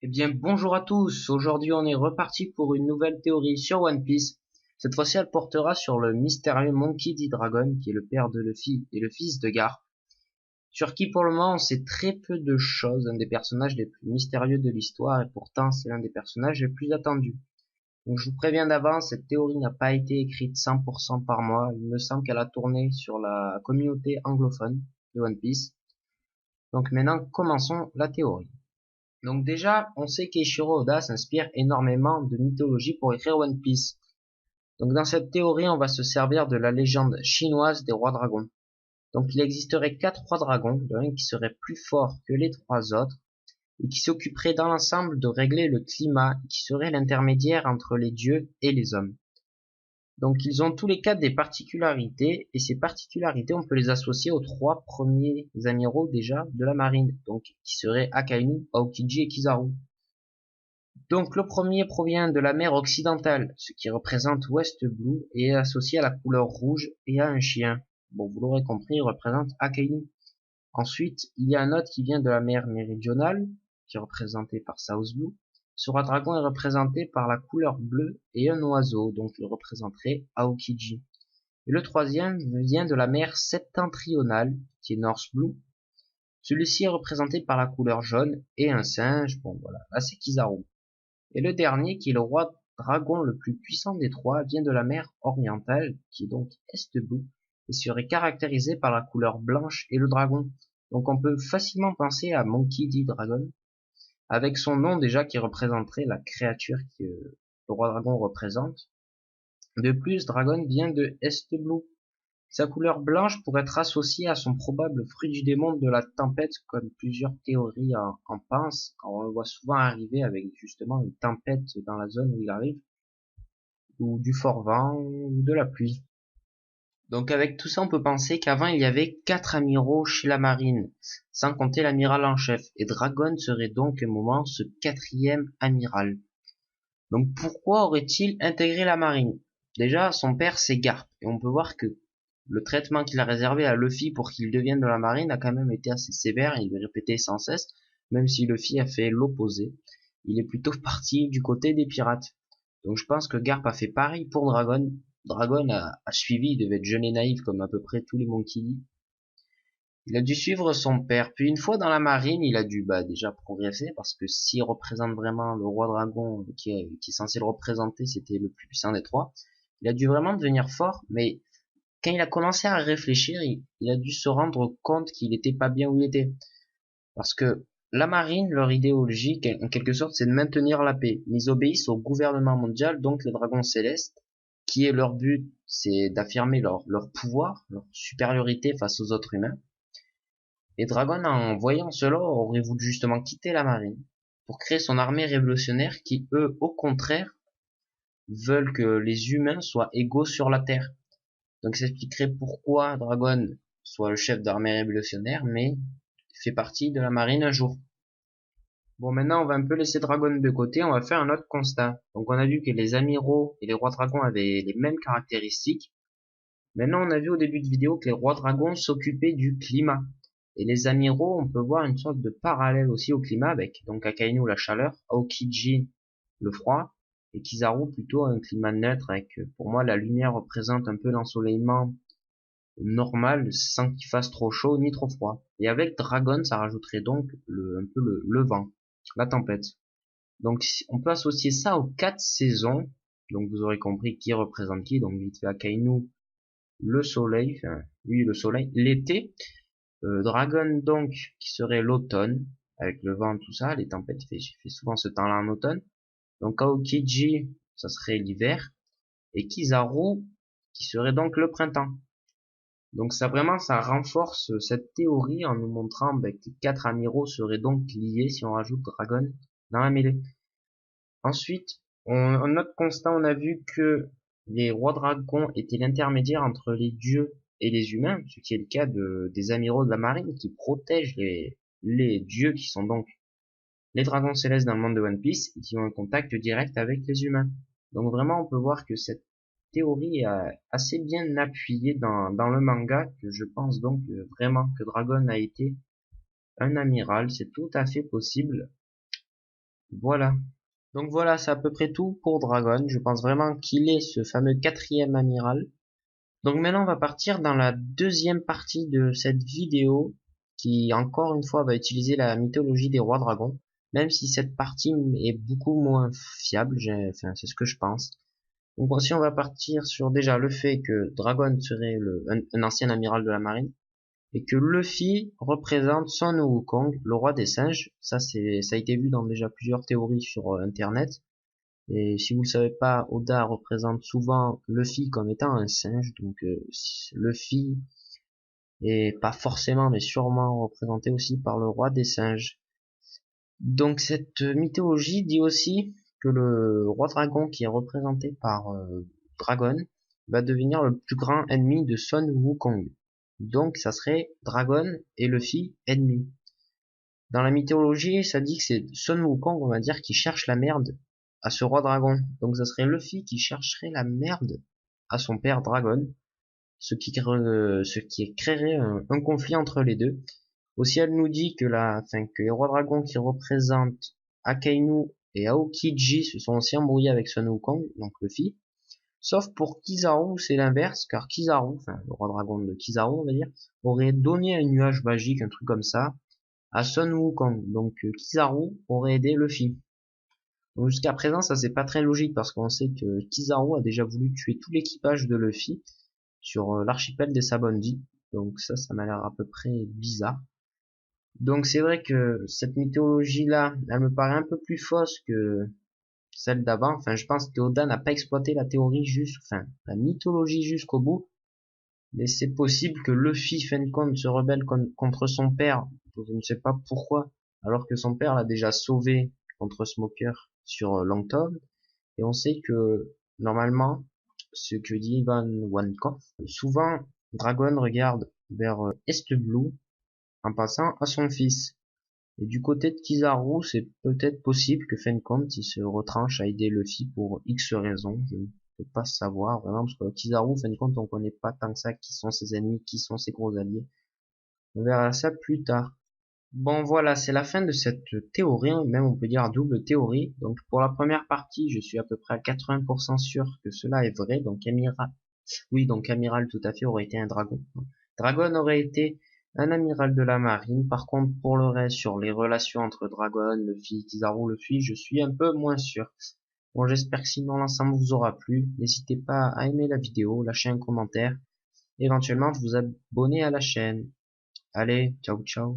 Eh bien, bonjour à tous. Aujourd'hui, on est reparti pour une nouvelle théorie sur One Piece. Cette fois-ci, elle portera sur le mystérieux Monkey D. Dragon, qui est le père de Luffy et le fils de Garp, sur qui, pour le moment, on sait très peu de choses, un des personnages les plus mystérieux de l'histoire, et pourtant, c'est l'un des personnages les plus attendus. Donc, je vous préviens d'avance, cette théorie n'a pas été écrite 100% par moi. Il me semble qu'elle a tourné sur la communauté anglophone de One Piece. Donc, maintenant, commençons la théorie. Donc déjà, on sait qu'Eiichiro Oda s'inspire énormément de mythologie pour écrire One Piece. Donc dans cette théorie, on va se servir de la légende chinoise des rois dragons. Donc il existerait 4 rois dragons, l'un qui serait plus fort que les 3 autres, et qui s'occuperait dans l'ensemble de régler le climat, qui serait l'intermédiaire entre les dieux et les hommes. Donc ils ont tous les 4 des particularités, et ces particularités, on peut les associer aux 3 premiers amiraux déjà de la marine, donc qui seraient Akainu, Aokiji et Kizaru. Donc le premier provient de la mer occidentale, ce qui représente West Blue et est associé à la couleur rouge et à un chien. Bon, vous l'aurez compris, il représente Akainu. Ensuite, il y a un autre qui vient de la mer méridionale, qui est représenté par South Blue. Ce roi dragon est représenté par la couleur bleue et un oiseau, donc il représenterait Aokiji. Et le troisième vient de la mer septentrionale, qui est North Blue. Celui-ci est représenté par la couleur jaune et un singe. Bon voilà, là c'est Kizaru. Et le dernier, qui est le roi dragon le plus puissant des 3, vient de la mer orientale, qui est donc Est Blue, et serait caractérisé par la couleur blanche et le dragon. Donc on peut facilement penser à Monkey D. Dragon, avec son nom déjà qui représenterait la créature que le roi dragon représente. De plus, Dragon vient de Est Blue. Sa couleur blanche pourrait être associée à son probable fruit du démon de la tempête, comme plusieurs théories en pensent, quand on le voit souvent arriver avec justement une tempête dans la zone où il arrive, ou du fort vent, ou de la pluie. Donc avec tout ça, on peut penser qu'avant il y avait 4 amiraux chez la marine, sans compter l'amiral en chef, et Dragon serait donc à un moment ce 4e amiral. Donc pourquoi aurait-il intégré la marine? Déjà, son père c'est Garp, et on peut voir que le traitement qu'il a réservé à Luffy pour qu'il devienne de la marine a quand même été assez sévère, il lui répétait sans cesse, même si Luffy a fait l'opposé. Il est plutôt parti du côté des pirates. Donc je pense que Garp a fait pareil pour Dragon. Dragon a suivi, il devait être jeune et naïf comme à peu près tous les Monkey D. Il a dû suivre son père, puis une fois dans la marine, il a dû déjà progresser, parce que s'il représente vraiment le roi dragon qui est censé le représenter, c'était le plus puissant des 3, il a dû vraiment devenir fort, mais quand il a commencé à réfléchir, il a dû se rendre compte qu'il était pas bien où il était. Parce que la marine, leur idéologie, en quelque sorte, c'est de maintenir la paix. Ils obéissent au gouvernement mondial, donc les dragons célestes, qui est leur but, c'est d'affirmer leur pouvoir, leur supériorité face aux autres humains. Et Dragon, en voyant cela, aurait voulu justement quitter la marine pour créer son armée révolutionnaire qui, eux, au contraire, veulent que les humains soient égaux sur la Terre. Donc ça expliquerait pourquoi Dragon soit le chef d'armée révolutionnaire, mais fait partie de la marine un jour. Bon, maintenant on va un peu laisser Dragon de côté, on va faire un autre constat. Donc on a vu que les amiraux et les rois dragons avaient les mêmes caractéristiques. Maintenant on a vu au début de vidéo que les rois dragons s'occupaient du climat. Et les amiraux, on peut voir une sorte de parallèle aussi au climat avec donc Akainu la chaleur, Aokiji le froid, et Kizaru plutôt un climat neutre avec, pour moi, la lumière représente un peu l'ensoleillement normal sans qu'il fasse trop chaud ni trop froid. Et avec Dragon, ça rajouterait donc un peu le vent, la tempête. Donc on peut associer ça aux 4 saisons. Donc vous aurez compris qui représente qui. Donc vite fait Akainu, le soleil, enfin lui le soleil, l'été. Dragon donc qui serait l'automne avec le vent tout ça, les tempêtes fait souvent ce temps-là en automne. Donc Aokiji ça serait l'hiver et Kizaru qui serait donc le printemps. Donc ça vraiment ça renforce cette théorie en nous montrant que les 4 amiraux seraient donc liés si on rajoute Dragon dans la mêlée. Ensuite, en notre constat, on a vu que les rois dragons étaient l'intermédiaire entre les dieux et les humains, ce qui est le cas des amiraux de la marine qui protègent les dieux qui sont donc les dragons célestes dans le monde de One Piece et qui ont un contact direct avec les humains. Donc vraiment, on peut voir que cette théorie est assez bien appuyée dans le manga, que je pense donc vraiment que Dragon a été un amiral, c'est tout à fait possible. Voilà. Donc voilà, c'est à peu près tout pour Dragon. Je pense vraiment qu'il est ce fameux quatrième amiral. Donc maintenant, on va partir dans la deuxième partie de cette vidéo qui, encore une fois, va utiliser la mythologie des rois dragons. Même si cette partie est beaucoup moins fiable, enfin, c'est ce que je pense. Donc voici, on va partir sur déjà le fait que Dragon serait un ancien amiral de la marine et que Luffy représente Son Wukong, le roi des singes. Ça a été vu dans déjà plusieurs théories sur Internet. Et si vous le savez pas, Oda représente souvent Luffy comme étant un singe, donc Luffy est pas forcément mais sûrement représenté aussi par le roi des singes. Donc cette mythologie dit aussi que le roi dragon qui est représenté par Dragon va devenir le plus grand ennemi de Son Wukong. Donc ça serait Dragon et Luffy ennemis. Dans la mythologie, ça dit que c'est Son Wukong, on va dire, qui cherche la merde à ce roi dragon. Donc ça serait Luffy qui chercherait la merde à son père Dragon, ce qui créerait un conflit entre les deux. Aussi, elle nous dit que que les rois dragons qui représentent Akainu et Aokiji se sont aussi embrouillés avec Son Wukong, donc Luffy. Sauf pour Kizaru, c'est l'inverse, car Kizaru, enfin le roi dragon de Kizaru, on va dire, aurait donné un nuage magique, un truc comme ça, à Son Wukong. Donc Kizaru aurait aidé Luffy. Donc jusqu'à présent, ça c'est pas très logique parce qu'on sait que Kizaru a déjà voulu tuer tout l'équipage de Luffy sur l'archipel des Sabaody. Donc ça m'a l'air à peu près bizarre. Donc c'est vrai que cette mythologie-là, elle me paraît un peu plus fausse que celle d'avant. Enfin, je pense que Oda n'a pas exploité la théorie enfin, la mythologie jusqu'au bout. Mais c'est possible que Luffy, fin de compte, se rebelle contre son père. Je ne sais pas pourquoi. Alors que son père l'a déjà sauvé contre Smoker sur Longtom. Et on sait que, normalement, ce que dit Ivan Wankoff, souvent, Dragon regarde vers Est Blue en passant à son fils. Et du côté de Kizaru, c'est peut-être possible que Fencom il se retranche à aider Luffy pour X raisons. Je ne peux pas savoir vraiment, parce que Kizaru, Fencom, on connaît pas tant que ça qui sont ses ennemis, qui sont ses gros alliés. On verra ça plus tard. Bon voilà, c'est la fin de cette théorie, même on peut dire double théorie. Donc pour la première partie, je suis à peu près à 80% sûr que cela est vrai. Donc Amiral, oui, donc Amiral tout à fait aurait été un dragon. Dragon aurait été un amiral de la marine. Par contre, pour le reste, sur les relations entre Dragon, Luffy, Kizaru, Luffy, je suis un peu moins sûr. Bon, j'espère que sinon l'ensemble vous aura plu. N'hésitez pas à aimer la vidéo, lâcher un commentaire, éventuellement vous abonner à la chaîne. Allez, ciao ciao.